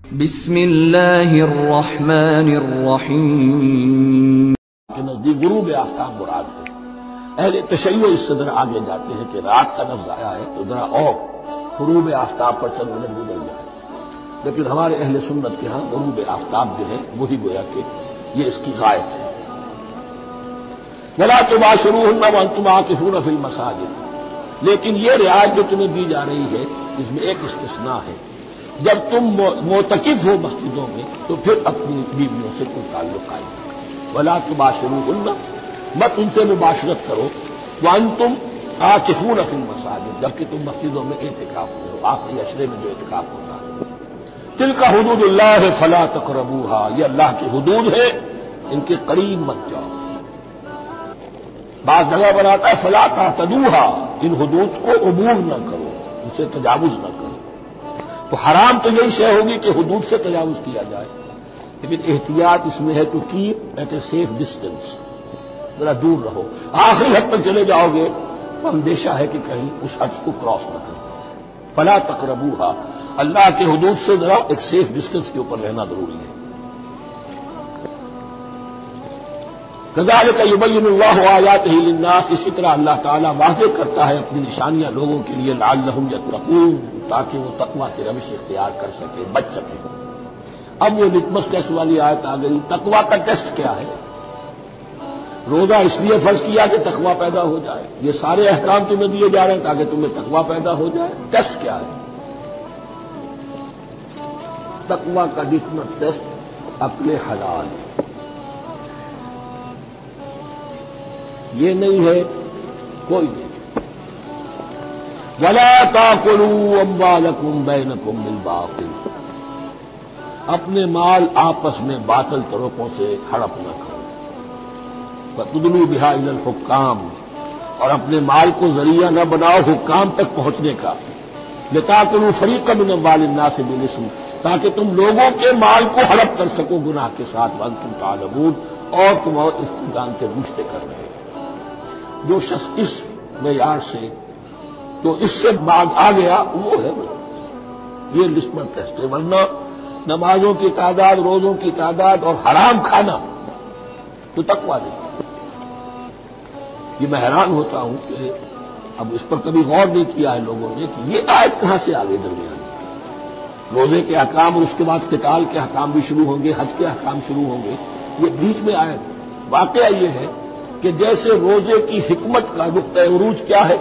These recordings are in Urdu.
بسم اللہ الرحمن الرحیم کے نزدیک غروب آفتاب مراد ہے۔ اہل تشیع اس سے ذرا آگے جاتے ہیں کہ رات کا لفظ آیا ہے تو ذرا اور غروب آفتاب پر چند منٹ گزر جائے، لیکن ہمارے اہل سنت کے ہاں غروب آفتاب جو ہے وہی گویا کہ یہ اس کی غایت ہے۔ وَلَا تُبَاشِرُوهُنَّ وَأَنْتُمْ عَاكِفُونَ فِي الْمَسَاجِدِ، لیکن یہ رعایت جو تمہیں دی جا رہی ہے اس میں ایک استثناء ہے، جب تم معتکف ہو مسجدوں میں تو پھر اپنی بیویوں سے کوئی تعلق قائم کرو۔ وَلَا تُبَاشِرُوهُنَّ، مت ان سے مباشرت کرو، وَأَنْتُمْ عَاكِفُونَ فِي الْمَسَاجِدِ، جبکہ تم مسجدوں میں اعتکاف میں ہو، آخری عشرے میں جو اعتکاف ہوتا ہے۔ تِلْكَ حُدُودُ اللَّهِ فَلَا تَقْرَبُوهَا، یہ اللہ کی حدود ہے، ان کے قریب مت جاؤ۔ بعض جگہ پر آتا ہے فَلَا تَعْتَدُوهَا، ان حدود کو عبور نہ کرو، ان سے تجاوز نہ کرو۔ تو حرام تو یہی شے ہوگی کہ حدود سے تجاوز کیا جائے، لیکن احتیاط اس میں ہے تو keep at a safe distance, ذرا دور رہو۔ آخری حد تک چلے جاؤ گے تو اندیشہ ہے کہ کہیں اس حد کو کراس نہ کرو۔ فلا تقربوها، اللہ کے حدود سے ذرا ایک سیف ڈسٹینس کے اوپر رہنا ضروری ہے۔ كذلك يبين الله آياته للناس، اسی طرح اللہ تعالیٰ واضح کرتا ہے اپنی نشانیاں لوگوں کے لیے، لعلهم يتقون، تاکہ وہ تقوی کی روش اختیار کر سکے، بچ سکے۔ اب وہ لٹمس ٹیسٹ والی آیت آ گئی، تقوی کا ٹیسٹ کیا ہے؟ روزہ اس لیے فرض کیا کہ تقوی پیدا ہو جائے، یہ سارے احکام تمہیں دیے جا رہے ہیں تاکہ تمہیں تقوی پیدا ہو جائے۔ ٹیسٹ کیا ہے؟ تقوی کا لٹمس ٹیسٹ عقل حلال، یہ نہیں ہے کوئی نہیں۔ وَلَا تَأْكُلُوا أَمْوَالَكُمْ بَيْنَكُمْ بِالْبَاطِلِ، اپنے مال آپس میں باطل طریقوں سے ہڑپ نہ کرو۔ وَتُدْلُوا بِهَا إِلَى الْحُكَّامِ، اور اپنے مال کو ذریعہ نہ بناؤ حکام تک پہنچنے کا۔ لِتَأْكُلُوا فَرِيقًا مِنْ أَمْوَالِ النَّاسِ بِالْإِثْمِ، تاکہ تم لوگوں کے مال کو ہڑپ کر سکو گناہ کے ساتھ، وَأَنْتُمْ تَعْلَمُونَ، اور تم اس کو جانتے بوجھتے کر رہے ہو۔ جو شخص اس معیار سے تو اس سے بعد آ گیا وہ ہے یہ لسمت ٹیسٹ ہے، ورنہ نمازوں کی تعداد، روزوں کی تعداد اور حرام کھانا تو تقویٰ نہیں۔ یہ میں حیران ہوتا ہوں کہ اب اس پر کبھی غور نہیں کیا ہے لوگوں نے کہ یہ آیت کہاں سے آ گئی درمیان۔ روزے کے احکام اور اس کے بعد قتال کے احکام بھی شروع ہوں گے، حج کے احکام شروع ہوں گے، یہ بیچ میں آیت۔ واقعہ یہ ہے کہ جیسے روزے کی حکمت کا نقطہ عروج کیا ہے،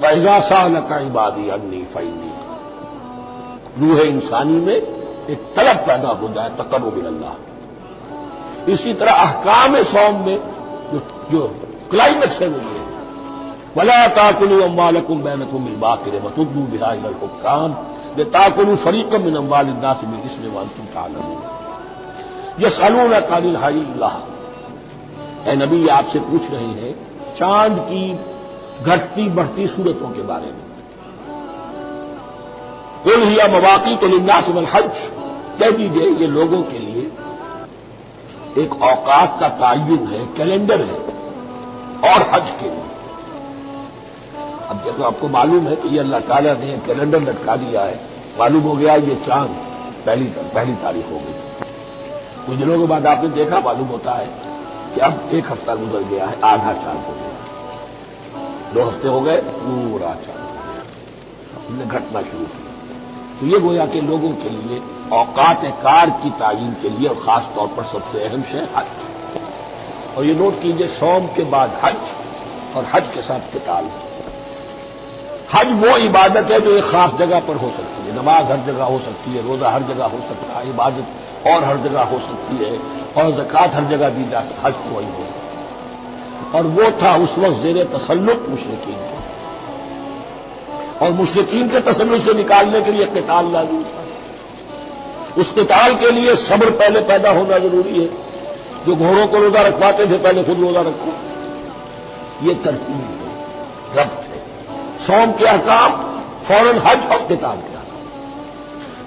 وَإِذَا سَأَلَكَ عِبَادِي عَنِّي فَإِنِّي، روح انسانی میں ایک طلب پیدا ہو جائے تقرب اللہ۔ اسی طرح احکام صوم میں جو کلائمیکس ہے وہ یہ ہے، وَلَا تَأْكُلُوا أَمْوَالَكُمْ بَيْنَكُمْ بِالْبَاطِلِ وَتُدْلُوا بِهَا إِلَى الْحُكَّامِ لِتَأْكُلُوا فَرِيقًا مِنْ أَمْوَالِ النَّاسِ بِالْإِثْمِ وَأَنْتُمْ تَعْلَمُونَ۔ يَسْأَلُونَكَ عَنِ الْأَهِلَّةِ، اے نبی آپ سے پوچھ رہے ہیں چاند کی گھٹتی بڑھتی صورتوں کے بارے میں۔ قُلْ هِيَ مَوَاقِيتُ لِلنَّاسِ وَالْحَجِّ، کہہ دیجئے یہ لوگوں کے لیے ایک اوقات کا تعین ہے، کیلنڈر ہے، اور حج کے لیے۔ اب دیکھو آپ کو معلوم ہے کہ یہ اللہ تعالیٰ نے کیلنڈر لٹکا دیا ہے، معلوم ہو گیا یہ چاند پہلی تاریخ ہو گئی۔ کچھ دنوں کے بعد آپ نے دیکھا معلوم ہوتا ہے کہ اب ایک ہفتہ گزر گیا ہے، آدھا چاند ہو گیا، 2 ہفتے ہو گئے، پورا چاند ہو گیا، ہم نے گھٹنا شروع کی۔ تو یہ گویا کہ لوگوں کے لیے اوقات کار کی تعین کے لیے، اور خاص طور پر سب سے اہم شے حج۔ اور یہ نوٹ کیجئے صوم کے بعد حج، اور حج کے ساتھ قتال۔ حج وہ عبادت ہے جو ایک خاص جگہ پر ہو سکتی ہے، نماز ہر جگہ ہو سکتی ہے، روزہ ہر جگہ ہو سکتا ہے، عبادت اور ہر جگہ ہو سکتی ہے، اور زکوٰۃ ہر جگہ دی جا سکتی ہے، حج تو وہی ہو۔ اور وہ تھا اس وقت زیر تسلط مشرکین کو، اور مشرکین کے تسلط سے نکالنے کے لیے قتال لازم تھا۔ اس قتال کے لیے صبر پہلے پیدا ہونا ضروری ہے، جو گھوڑوں کو روزہ رکھواتے تھے پہلے خود روزہ رکھو۔ یہ ترتیب ہے، ربط ہے، صوم کے احکام فوراً حج اور قتال کے احکام۔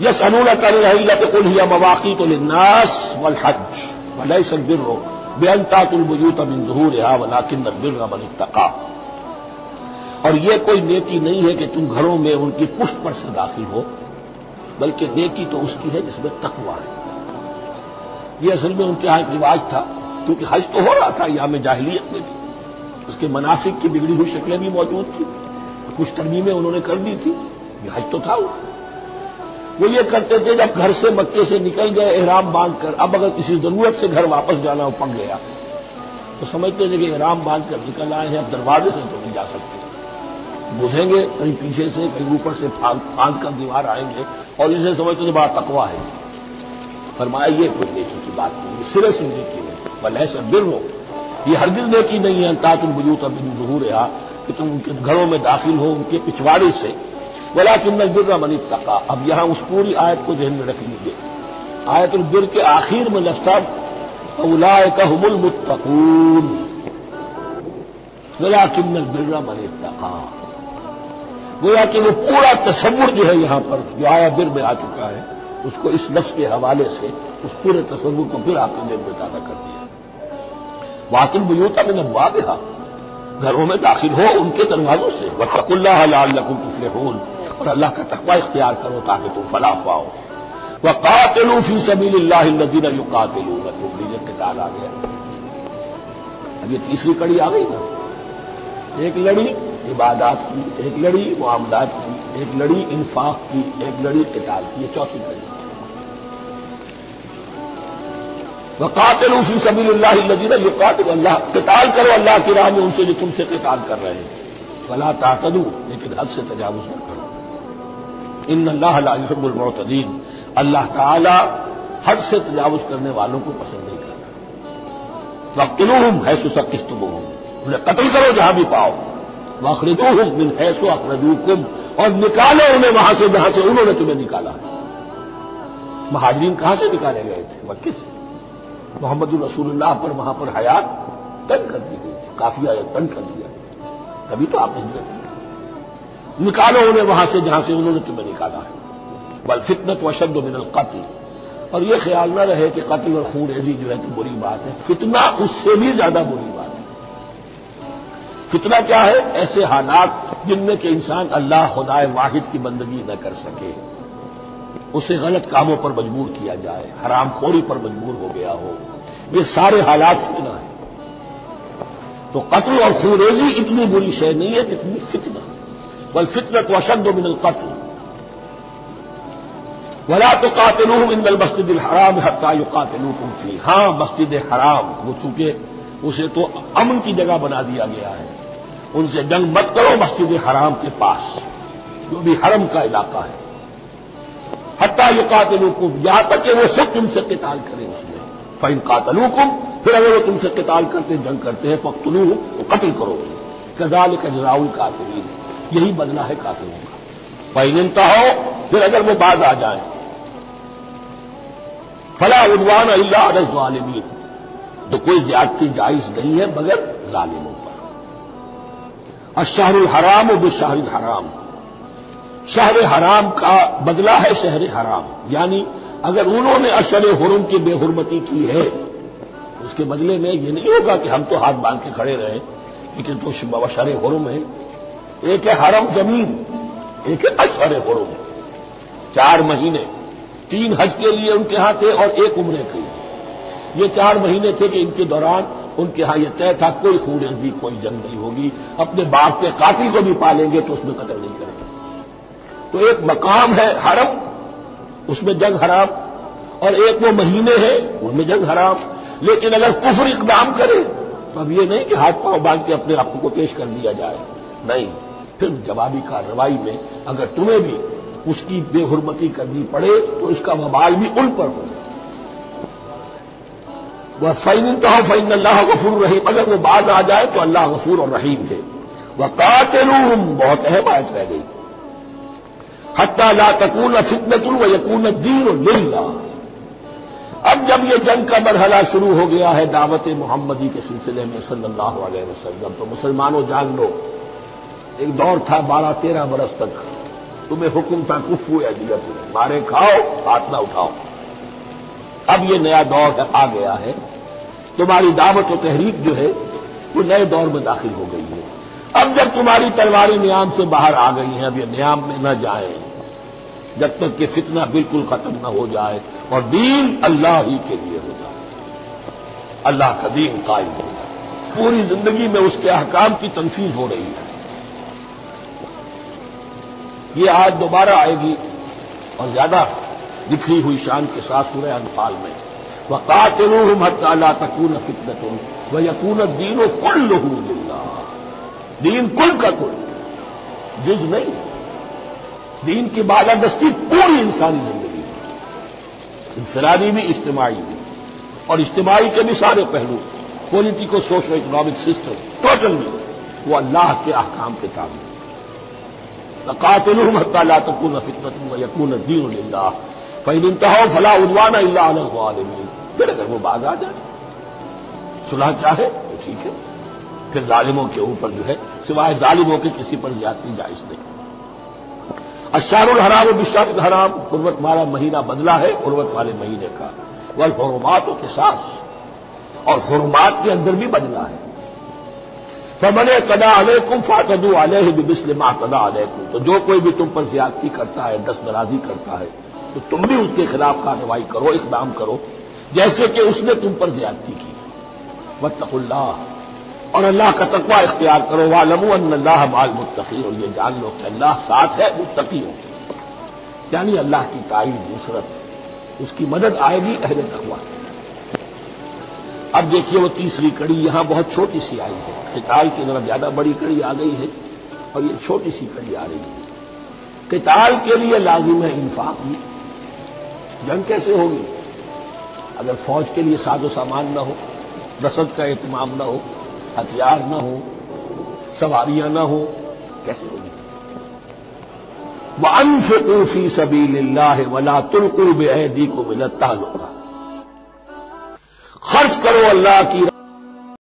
يَسْأَلُونَكَ عَنِ الْأَهِلَّةِ قُلْ هِيَ مَوَاقِيتُ لِلنَّاسِ وَالْحَجِّ وَلَيْسَ الْبِرُّ بِأَنْ تَأْتُوا الْبُيُوتَ مِنْ ظُهُورِهَا وَلَكِنَّ الْبِرَّ مَنِ اتَّقَىٰ، اور یہ کوئی نیکی نہیں ہے کہ تم گھروں میں ان کی پشت پر سے داخل ہو، بلکہ نیکی تو اس کی ہے جس میں تقویٰ ہے۔ یہ اصل میں ان کے یہاں ایک رواج تھا، کیونکہ حج تو ہو رہا تھا ایام جاہلیت میں بھی، اس کے مناسک کی بگڑی ہوئی شکلیں بھی موجود تھیں، کچھ ترمیمیں انہوں نے کر دی تھی، یہ حج تو تھا۔ وہ یہ کرتے تھے جب گھر سے مکے سے نکل گئے احرام باندھ کر، اب اگر کسی ضرورت سے گھر واپس جانا ہو پڑ گیا تو سمجھتے تھے کہ احرام باندھ کر نکل آئے ہیں، اب دروازے سے تو نہیں جا سکتے، گھسیں گے کہیں پیچھے سے کہیں اوپر سے پھاند کر دیوار آئیں گے، اور اسے سمجھتے تھے بڑا تقویٰ ہے۔ فرمایا یہ کوئی نیکی کی بات نہیں، یہ سرے سے نیکی نہیں، ولیس البر، یہ ہرگز نیکی نہیں ہے ان تأتوا البیوت من ظہورہا، کہ تم ان کے گھروں میں داخل ہو ان کے پچھواڑے سے، ولکن البر من اتقى۔ اب یہاں اس پوری آیت کو ذہن میں رکھ لیجیے، آیت البر کے آخر میں لفظ اولئک هم المتقون، ولکن البر من اتقى۔ گویا کہ وہ پورا تصور جو ہے یہاں پر جو آیا بر میں آ چکا ہے، اس کو اس لفظ کے حوالے سے اس پورے تصور کو پھر آپ نے ذہن میں تازہ کر دیا۔ وَأْتُوا الْبُيُوتَ مِنْ أَبْوَابِهَا، گھروں میں داخل ہو ان کے دروازوں سے، وَاتَّقُوا اللَّهَ لَعَلَّكُمْ تُفْلِحُونَ، اور اللہ کا تقوی اختیار کرو تاکہ تم فلاح پاؤ۔ وَقَاتِلُوا فِي سَبِيلِ اللَّهِ الَّذِينَ يُقَاتِلُونَكُمْ، یہ قتال آ گیا۔ اب یہ تیسری کڑی آ گئی نا، ایک لڑی عبادات کی، ایک لڑی معاملات کی، ایک لڑی انفاق کی، ایک لڑی قتال کی، یہ چوتھی کڑی۔ وقاتلوا فی سبیل اللہ الذین یقاتلون، اللہ قتال کرو اللہ کی راہ میں ان سے جو تم سے قتال کر رہے ہیں، فلا تعتدوا، لیکن حد سے تجاوز نہ کرو، ان اللہ لا یحب المعتدین، اللہ تعالی حد سے تجاوز کرنے والوں کو پسند نہیں کرتا۔ واقتلوہم حیث ثقفتموہم، انہیں قتل کرو جہاں بھی پاؤ، واخرجوہم من حیث اخرجوکم، اور نکالو انہیں وہاں سے جہاں سے انہوں نے تمہیں نکالا ہے۔ مہاجرین کہاں سے نکالے گئے تھے؟ مکے سے۔ محمد الرسول اللہ پر وہاں پر حیات تنگ کر دی گئی تھی، قافیہ تنگ کر دیا، تبھی تو آپ نے ہجرت کی۔ نکالو انہیں وہاں سے جہاں سے انہوں نے تمہیں نکالا ہے۔ والفتنة اشد من القتل، اور یہ خیال نہ رہے کہ قتل اور خون ریزی جو ہے تو بری بات ہے، فتنہ اس سے بھی زیادہ بری بات ہے۔ فتنہ کیا ہے؟ ایسے حالات جن میں کہ انسان اللہ خدائے واحد کی بندگی نہ کر سکے، اسے غلط کاموں پر مجبور کیا جائے، حرام خوری پر مجبور ہو گیا ہو، یہ سارے حالات فتنہ ہیں۔ تو قتل اور خون ریزی اتنی بری شے نہیں ہے جتنی فتنہ، والفتنة اشد من القتل۔ ولا تقاتلوهم عند المسجد الحرام حتى يقاتلوكم فيه، ہاں مسجد حرام وہ چونکہ اسے تو امن کی جگہ بنا دیا گیا ہے، ان سے جنگ مت کرو مسجد حرام کے پاس جو بھی حرم کا علاقہ ہے، حتیٰ یقاتلوکم، یہاں تک کہ وہ سب تم سے قتال کریں اس میں۔ فإن قاتلوکم، پھر اگر وہ تم سے قتال کرتے جنگ کرتے ہیں، فاقتلوہم، تو قتل کرو، کذالک جزاء الکافرین، یہی بدلہ ہے کافروں کا۔ فإن انتہوا، پھر اگر وہ باز آ جائیں، فلا عدوان الا علی الظالمین، تو کوئی زیادتی جائز نہیں ہے مگر ظالموں پر۔ الشہر الحرام بالشہر الحرام، شہر حرام کا بدلہ ہے شہر حرام، یعنی اگر انہوں نے اشہر حرم کی بے حرمتی کی ہے اس کے بدلے میں یہ نہیں ہوگا کہ ہم تو ہاتھ باندھ کے کھڑے رہیں، لیکن تو اشہر حرم ہے، ایک ہے حرم زمین، ایک ہے اشہر حرم، 4 مہینے، 3 حج کے لیے ان کے ہاں تھے اور 1 عمرے کے لیے، یہ 4 مہینے تھے کہ ان کے دوران ان کے ہاں یہ طے تھا کوئی خون ریزی کوئی جنگ نہیں ہوگی، اپنے باپ کے قاتل کو بھی پالیں گے تو اس میں قتل نہیں کریں گے۔ تو ایک مقام ہے حرم، اس میں جنگ حرام، اور ایک وہ مہینے ہیں ان میں جنگ حرام، لیکن اگر کفر اقدام کرے تو اب یہ نہیں کہ ہاتھ پاؤں باندھ کے اپنے آپ کو پیش کر دیا جائے، نہیں، پھر جوابی کارروائی میں اگر تمہیں بھی اس کی بے حرمتی کرنی پڑے تو اس کا وبال بھی ان پر ہو۔ فَإِنِ انتَهَوْا فَإِنَّ اللَّهَ غَفُورٌ رَحِيمٌ، اگر وہ باز آ جائے تو اللہ غفور اور رحیم ہے۔ وَقَاتِلُوهُمْ، بہت اہم آیت رہ گئی، حَتَّى لَا تَكُونَ فِتْنَةٌ وَيَكُونَ الدِّينُ لِلَّهِ۔ اب جب یہ جنگ کا مرحلہ شروع ہو گیا ہے دعوت محمدی کے سلسلے میں صلی اللہ علیہ وسلم، تو مسلمانوں جان لو ایک دور تھا 12-13 برس تک تمہیں حکم تھا کفو ایدیکم، مارے کھاؤ ہاتھ نہ اٹھاؤ۔ اب یہ نیا دور آ گیا ہے، تمہاری دعوت و تحریک جو ہے وہ نئے دور میں داخل ہو گئی ہے۔ اب جب تمہاری تلواری نیام سے باہر آ گئی ہیں، اب یہ نیام میں نہ جائیں، جب تک کہ فتنہ بالکل ختم نہ ہو جائے اور دین اللہ ہی کے لیے ہو جائے، اللہ کا دین قائم ہو جائے، پوری زندگی میں اس کے احکام کی تنفیذ ہو رہی ہے۔ یہ آج دوبارہ آئے گی اور زیادہ بکھری ہوئی شان کے ساتھ سورہ انفال میں، وَقَاتِلُوهُمْ حَتَّىٰ لَا تَكُونَ فِتْنَةٌ وَيَكُونَ الدِّينُ كُلُّهُ لِلَّهِ، دین کل کا کل، جز نہیں، دین کی بالادستی پوری انسانی زندگی میں، انفرادی بھی اجتماعی بھی، اور اجتماعی کے بھی سارے پہلو، politico socio economic system total بھی وہ اللہ کے احکام کے تابع۔ لَقَاتِلُوهُمْ حَتَّىٰ لَا تَكُونَ فِتْنَةٌ وَيَكُونَ الدِّينُ لِلَّهِ فَإِنِ انتَهَوْا فَلَا عُدْوَانَ إِلَّا عَلَى الظَّالِمِينَ، پھر اگر وہ باز آ جائے، صلح چاہے تو ٹھیک ہے، پھر ظالموں کے اوپر جو ہے سوائے ظالموں کے کسی پر زیادتی جائز نہیں۔ الشہر الحرام بالشہر الحرام، حرمت والا مہینہ بدلہ ہے حرمت والے مہینے کا، والحرمات قصاص، اور حرمات کے اندر بھی بدلہ ہے۔ فمن اعتدى علیکم فاعتدوا علیہ بمثل ما اعتدى علیکم، تو جو کوئی بھی تم پر زیادتی کرتا ہے، دست درازی کرتا ہے، تو تم بھی اس کے خلاف کارروائی کرو، اقدام کرو جیسے کہ اس نے تم پر زیادتی کی۔ واتقوا اللہ، اور اللہ کا تقوی اختیار کرو، واعلموا ان اللہ مع المتقین، اور یہ جان لو کہ اللہ ساتھ ہے متقیوں کے، یعنی اللہ کی تائید، نصرت، اس کی مدد آئے گی اہل تقوی۔ اب دیکھیے وہ تیسری کڑی یہاں بہت چھوٹی سی آئی ہے، قتال کی ذرا زیادہ بڑی کڑی آ گئی ہے اور یہ چھوٹی سی کڑی آ رہی ہے۔ قتال کے لیے لازم ہے انفاق بھی، جنگ کیسے ہوگی اگر فوج کے لیے ساز و سامان نہ ہو، رسد کا اہتمام نہ ہو، ہتھیار نہ ہو، سواریاں نہ ہو، کیسے ہوگی؟ وَأَنفِقُوا فِي سَبِيلِ اللَّهِ وَلَا تُلْقُوا بِأَيْدِيكُمْ إِلَى التَّهْلُكَةِ، خرچ کرو اللہ کی